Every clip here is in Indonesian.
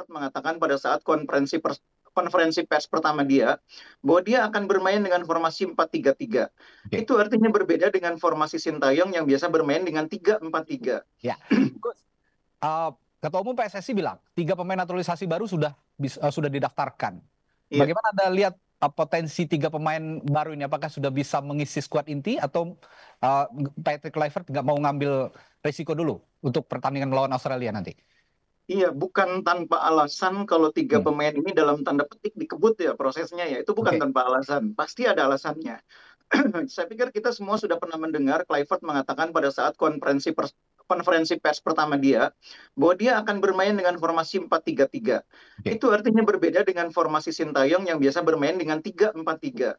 Clifford mengatakan pada saat konferensi pers pertama dia, bahwa dia akan bermain dengan formasi 4-3-3. Oke. Itu artinya berbeda dengan formasi Sintayong yang biasa bermain dengan 3-4-3. Ya. Ketua Umum PSSI bilang 3 pemain naturalisasi baru sudah didaftarkan. Iya. Bagaimana Anda lihat potensi 3 pemain baru ini? Apakah sudah bisa mengisi skuad inti atau Patrick Kluivert nggak mau ngambil resiko dulu untuk pertandingan melawan Australia nanti? Iya, bukan tanpa alasan kalau tiga Hmm. pemain ini dalam tanda petik dikebut ya prosesnya ya. Itu bukan Oke. tanpa alasan. Pasti ada alasannya. Saya pikir kita semua sudah pernah mendengar Kluivert mengatakan pada saat konferensi pers pertama dia, bahwa dia akan bermain dengan formasi 4-3-3. Oke. Itu artinya berbeda dengan formasi Sintayong yang biasa bermain dengan 3-4-3.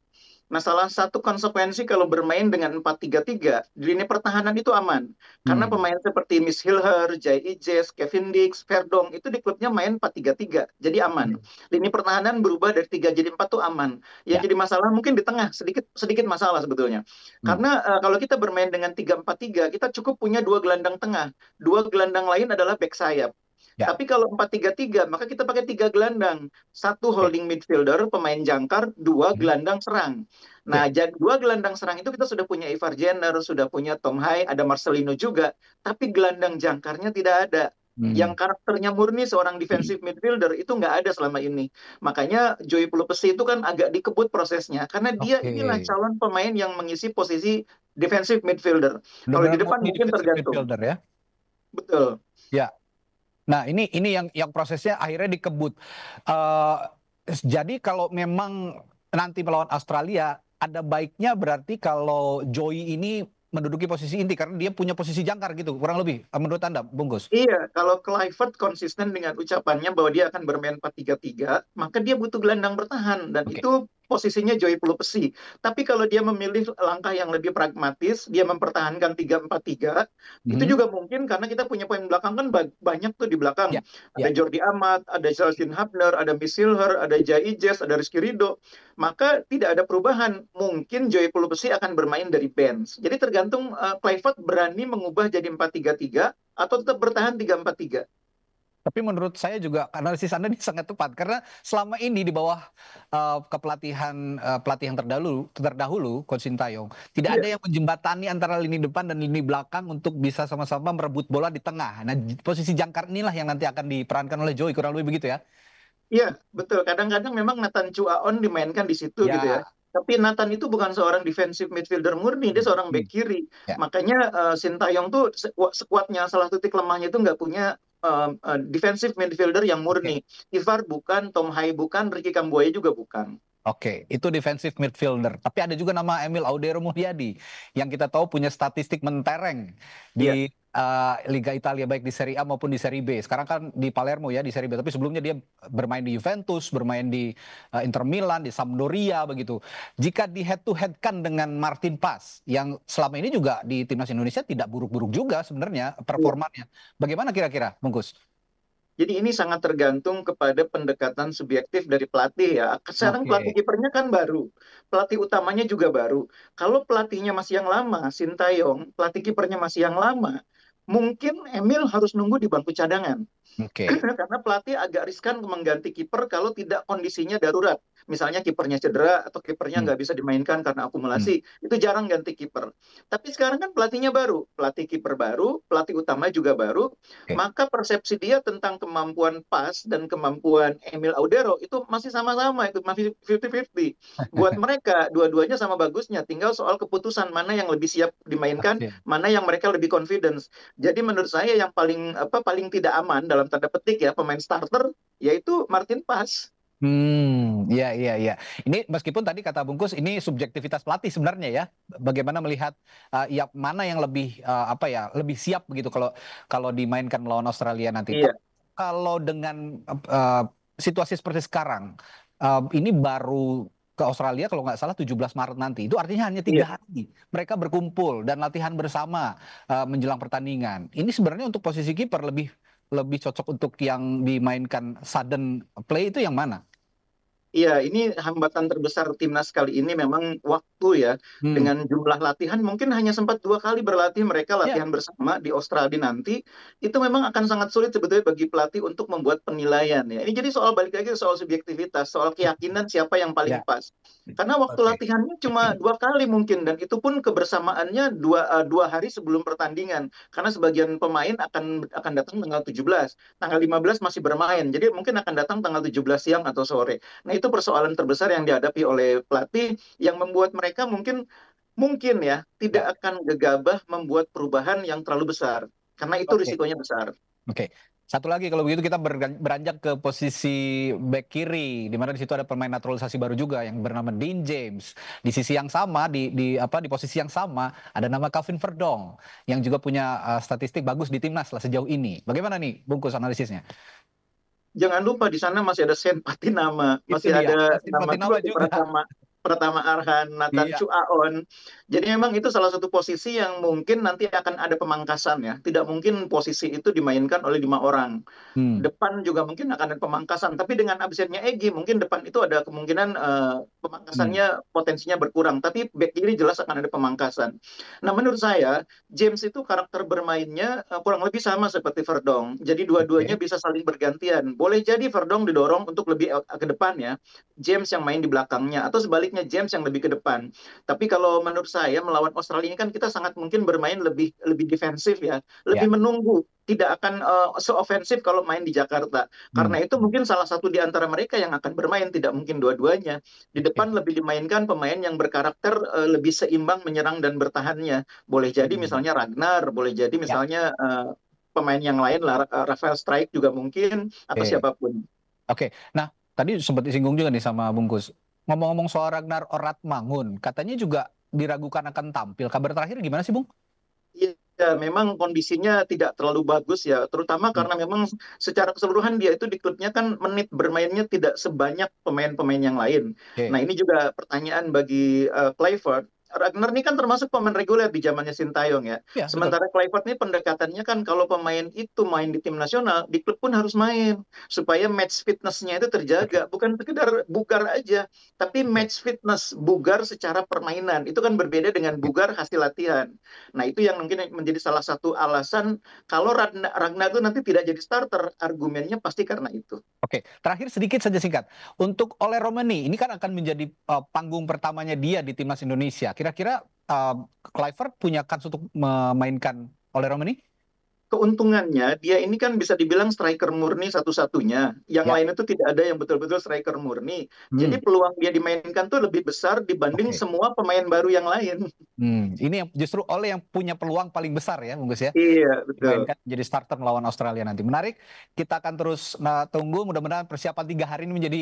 Nah, salah satu konsekuensi kalau bermain dengan 4-3-3, di lini pertahanan itu aman. Karena Hmm. pemain seperti Miss Hilher, Jai Ijes, Kevin Dix, Verdong, itu di klubnya main 4-3-3. Jadi aman. Hmm. Lini pertahanan berubah dari 3 jadi 4 itu aman. Ya. Yang jadi masalah mungkin di tengah, sedikit masalah sebetulnya. Hmm. Karena kalau kita bermain dengan 3-4-3, kita cukup punya 2 gelandang tengah. 2 gelandang lain adalah back sayap. Ya. Tapi kalau 4-3-3, maka kita pakai 3 gelandang. 1 Oke. holding midfielder, pemain jangkar, 2 Hmm. gelandang serang. Nah, Oke. jadi 2 gelandang serang itu kita sudah punya Ivar Jenner, sudah punya Tom Hai, ada Marcelino juga. Tapi gelandang jangkarnya tidak ada. Hmm. Yang karakternya murni seorang defensive midfielder itu nggak ada selama ini. Makanya Joey Pelupesi itu kan agak dikebut prosesnya. Karena dia Oke. inilah calon pemain yang mengisi posisi defensive midfielder. Kalau di Benar-benar depan murni mungkin defensive tergantung. midfielder ya. Betul. Ya. Nah, ini yang prosesnya akhirnya dikebut. Eh, jadi kalau memang nanti melawan Australia, ada baiknya berarti kalau Joey ini menduduki posisi inti karena dia punya posisi jangkar gitu, kurang lebih. Menurut Anda, Bungkus? Iya, kalau Kluivert konsisten dengan ucapannya bahwa dia akan bermain 4-3-3, maka dia butuh gelandang bertahan dan Oke. itu posisinya Joy Pelupesi. Tapi kalau dia memilih langkah yang lebih pragmatis, dia mempertahankan 3-4-3, itu Mhm. juga mungkin karena kita punya pemain belakang kan banyak tuh di belakang. Ya, Ada ya. Jordi Amat, ada Justin Hubner, ada Miss Silver, ada Jai Ijes, ada Rizky Ridho. Maka tidak ada perubahan. Mungkin Joy Pelupesi akan bermain dari bench. Jadi tergantung Kluivert berani mengubah jadi 4-3-3 atau tetap bertahan 3-4-3. Tapi menurut saya juga analisis Anda ini sangat tepat karena selama ini di bawah kepelatihan pelatih yang terdahulu Coach Sintayong tidak ada Iya, yang menjembatani antara lini depan dan lini belakang untuk bisa sama-sama merebut bola di tengah. Nah, posisi jangkar inilah yang nanti akan diperankan oleh Joey, kurang lebih begitu ya. iya, betul. Kadang-kadang memang Nathan Chuaon dimainkan di situ gitu ya. Ya. Tapi Nathan itu bukan seorang defensive midfielder murni, dia seorang back Hmm. kiri. Ya. Makanya Sintayong tuh sekuatnya salah satu titik lemahnya itu nggak punya defensive midfielder yang Oke. murni. Ivar bukan, Tom Hai bukan, Ricky Kambuaya juga bukan. Oke, itu defensive midfielder. Tapi ada juga nama Emil Audero Mulyadi yang kita tahu punya statistik mentereng Iya. di Liga Italia baik di Serie A maupun di Serie B. Sekarang kan di Palermo ya di Serie B, tapi sebelumnya dia bermain di Juventus, bermain di Inter Milan, di Sampdoria begitu. Jika di head to head kan dengan Martin Paes yang selama ini juga di timnas Indonesia tidak buruk-buruk juga sebenarnya Iya. performanya. Bagaimana kira-kira, Bungkus? Jadi ini sangat tergantung kepada pendekatan subjektif dari pelatih ya. Sekarang pelatih Oke. kipernya kan baru, pelatih utamanya juga baru. Kalau pelatihnya masih yang lama, Sintayong, pelatih kipernya masih yang lama, mungkin Emil harus nunggu di bangku cadangan. Oke. Karena pelatih agak riskan mengganti kiper kalau tidak kondisinya darurat. Misalnya kipernya cedera atau kipernya Hmm. nggak bisa dimainkan karena Hmm. akumulasi, itu jarang ganti kiper. Tapi sekarang kan pelatihnya baru, pelatih kiper baru, pelatih utama juga baru, Oke. maka persepsi dia tentang kemampuan Pas dan kemampuan Emil Audero itu masih sama-sama, itu masih 50-50. Buat mereka, dua-duanya sama bagusnya, tinggal soal keputusan mana yang lebih siap dimainkan, Oke. mana yang mereka lebih confidence. Jadi menurut saya yang paling tidak aman dalam tanda petik ya pemain starter yaitu Martin Pas. Iya, iya, iya. Ini meskipun tadi kata Bungkus, ini subjektivitas pelatih sebenarnya ya. Bagaimana melihat ya mana yang lebih apa ya, lebih siap begitu kalau kalau dimainkan melawan Australia nanti. Iya, Tapi kalau dengan situasi seperti sekarang, ini baru ke Australia kalau nggak salah 17 Maret nanti. Itu artinya hanya iya. 3 hari. Mereka berkumpul dan latihan bersama menjelang pertandingan. Ini sebenarnya untuk posisi kiper lebih lebih cocok untuk yang dimainkan sudden play itu yang mana? Iya, ini hambatan terbesar timnas kali ini memang waktu ya. Hmm. Dengan jumlah latihan mungkin hanya sempat 2 kali berlatih mereka Ya, latihan bersama di Australia nanti. Itu memang akan sangat sulit sebetulnya bagi pelatih untuk membuat penilaian ya. Ini jadi soal balik lagi soal subjektivitas, soal keyakinan siapa yang paling ya. pas. Karena waktu Oke. latihannya cuma 2 kali mungkin dan itu pun kebersamaannya dua hari sebelum pertandingan. Karena sebagian pemain akan datang tanggal 17, tanggal 15 masih bermain. Jadi mungkin akan datang tanggal 17 siang atau sore. Nah, itu persoalan terbesar yang dihadapi oleh pelatih yang membuat mereka mungkin ya Ya. tidak akan gegabah membuat perubahan yang terlalu besar karena itu Oke. risikonya besar. Oke. Satu lagi kalau begitu kita beranjak ke posisi back kiri di mana di situ ada pemain naturalisasi baru juga yang bernama Dean James. Di sisi yang sama di posisi yang sama ada nama Calvin Verdong yang juga punya statistik bagus di timnas lah sejauh ini. Bagaimana nih bungkus analisisnya? Jangan lupa di sana masih ada Sen Patinama, Itu masih dia. ada Justin nama Patinama dua juga. Pratama Arhan, Nathan Iya. Chuaon. Jadi memang itu salah satu posisi yang mungkin nanti akan ada pemangkasan ya. Tidak mungkin posisi itu dimainkan oleh 5 orang. Hmm. Depan juga mungkin akan ada pemangkasan. Tapi dengan absennya Egy, mungkin depan itu ada kemungkinan pemangkasannya potensinya berkurang. Tapi back kiri jelas akan ada pemangkasan. Nah, menurut saya James itu karakter bermainnya kurang lebih sama seperti Verdong. Jadi dua-duanya Oke. bisa saling bergantian. Boleh jadi Verdong didorong untuk lebih ke depan ya, James yang main di belakangnya, atau sebaliknya James yang lebih ke depan. Tapi kalau menurut saya melawan Australia ini kan kita sangat mungkin bermain lebih lebih defensif ya, Ya. lebih menunggu, tidak akan seofensif kalau main di Jakarta. Hmm. Karena itu mungkin salah satu di antara mereka yang akan bermain, tidak mungkin dua-duanya. Di Oke. depan lebih dimainkan pemain yang berkarakter lebih seimbang menyerang dan bertahannya. Boleh jadi Hmm. misalnya Ragnar, boleh jadi Ya. misalnya pemain yang lain lah, Rafael Strike juga mungkin, atau Oke. siapapun. Oke. Nah, tadi sempat disinggung juga nih sama Bungkus. Ngomong-ngomong soal Ragnar Oratmangun, katanya juga diragukan akan tampil. Kabar terakhir gimana sih, Bung? Iya, memang kondisinya tidak terlalu bagus ya, terutama Hmm. karena memang secara keseluruhan dia itu di klubnya kan menit bermainnya tidak sebanyak pemain-pemain yang lain. Nah, Oke. ini juga pertanyaan bagi Kluivert. Ragnar ini kan termasuk pemain reguler di zamannya Sintayong ya. Ya, betul. Sementara Kluivert ini pendekatannya kan kalau pemain itu main di tim nasional, di klub pun harus main supaya match fitness-nya itu Oke. terjaga, bukan sekedar bugar aja, tapi Oke. match fitness, bugar secara permainan. Itu kan berbeda dengan Oke. bugar hasil latihan. Nah, itu yang mungkin menjadi salah satu alasan kalau Ragnar itu nanti tidak jadi starter, argumennya pasti karena itu. Oke, terakhir sedikit saja singkat. Untuk Ole Romani, ini kan akan menjadi panggung pertamanya dia di timnas Indonesia. Kira-kira Kluivert punya kans untuk memainkan Ole Romani? Keuntungannya dia ini kan bisa dibilang striker murni satu-satunya. Yang Ya. lain itu tidak ada yang betul-betul striker murni. Hmm. Jadi peluang dia dimainkan tuh lebih besar dibanding Oke. semua pemain baru yang lain. Ini yang justru Ole yang punya peluang paling besar ya, Bungkus ya. Iya, betul. Dimainkan jadi starter melawan Australia nanti. Menarik. Kita akan terus tunggu. Mudah-mudahan persiapan 3 hari ini menjadi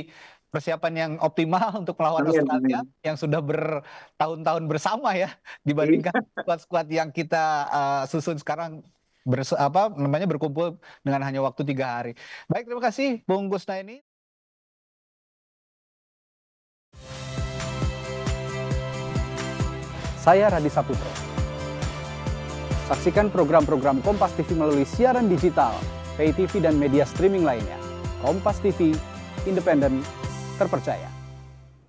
persiapan yang optimal untuk melawan Amin, Australia amin. yang sudah bertahun-tahun bersama ya dibandingkan Iya. skuad-skuad yang kita susun sekarang berkumpul dengan hanya waktu 3 hari. Baik, terima kasih Bung Gusnaini. Saya Radi Saputro. Saksikan program-program Kompas TV melalui siaran digital, pay TV dan media streaming lainnya. Kompas TV, independen, terpercaya.